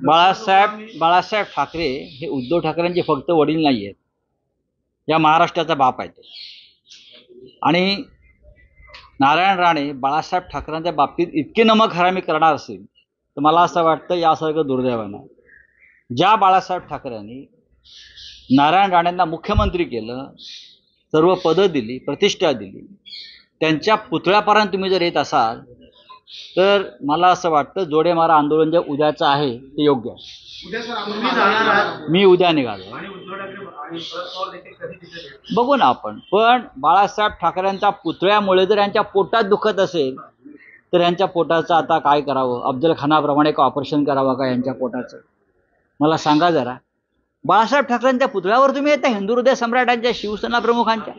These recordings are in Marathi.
बाळासाहेब ठाकरे हे उद्धव ठाकरेंचे फक्त वडील नाही आहेत, या महाराष्ट्राचा बाप आहेत। आणि नारायण राणे बाळासाहेब ठाकरेंच्या बाबतीत इतके नमक हरामी करणार असेल तर मला असं वाटतं यासारखं दुर्दैवानं ज्या बाळासाहेब ठाकरेंनी नारायण राणेंना मुख्यमंत्री केलं, सर्व पदं दिली, प्रतिष्ठा दिली, त्यांच्या पुतळ्यापर्यंत तुम्ही जर येत असाल तर मला असं वाटतं जोडे मारा आंदोलन जे उद्याचं आहे ते योग्य आहे। मी उद्या निघालो, बघू ना आपण। पण बाळासाहेब ठाकरेंच्या पुतळ्यामुळे जर यांच्या पोटात दुखत असेल तर यांच्या पोटाचं आता काय करावं? अफजल खानाप्रमाणे का ऑपरेशन करावं का यांच्या पोटाचं? मला सांगा जरा। बाळासाहेब ठाकरेंच्या पुतळ्यावर तुम्ही येता, हिंदू हृदय सम्राटांच्या, शिवसेना प्रमुखांच्या,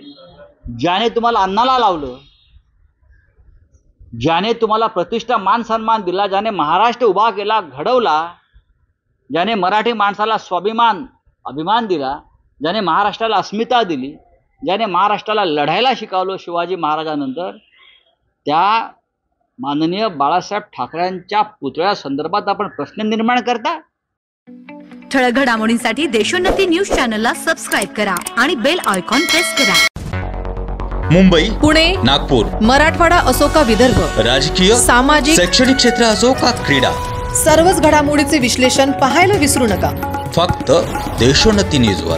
ज्याने तुम्हाला अन्नाला लावलं, ज्याने तुम्हाला प्रतिष्ठा मान सन्मान दिला, ज्याने महाराष्ट्र उभा केला, घडवला, ज्याने मराठी माणसाला स्वाभिमान अभिमान दिला, ज्याने महाराष्ट्राला अस्मिता दिली, ज्याने महाराष्ट्राला लढायला शिकवलं शिवाजी महाराजांनंतर, त्या माननीय बाळासाहेब ठाकरेंच्या पुतळ्या संदर्भात आपण प्रश्न निर्माण करता? ठळक घडामोडींसाठी देशोन्नती न्यूज चॅनलला सबस्क्राइब करा आणि बेल आयकॉन प्रेस करा। मुंबई, पुणे, नागपूर, मराठवाडा असो का विदर्भ, राजकीय, सामाजिक, शैक्षणिक क्षेत्र असो का क्रीडा, सर्वच घडामोडीचे विश्लेषण पाहायला विसरू नका। फक्त देशोन्नती न्यूजवर।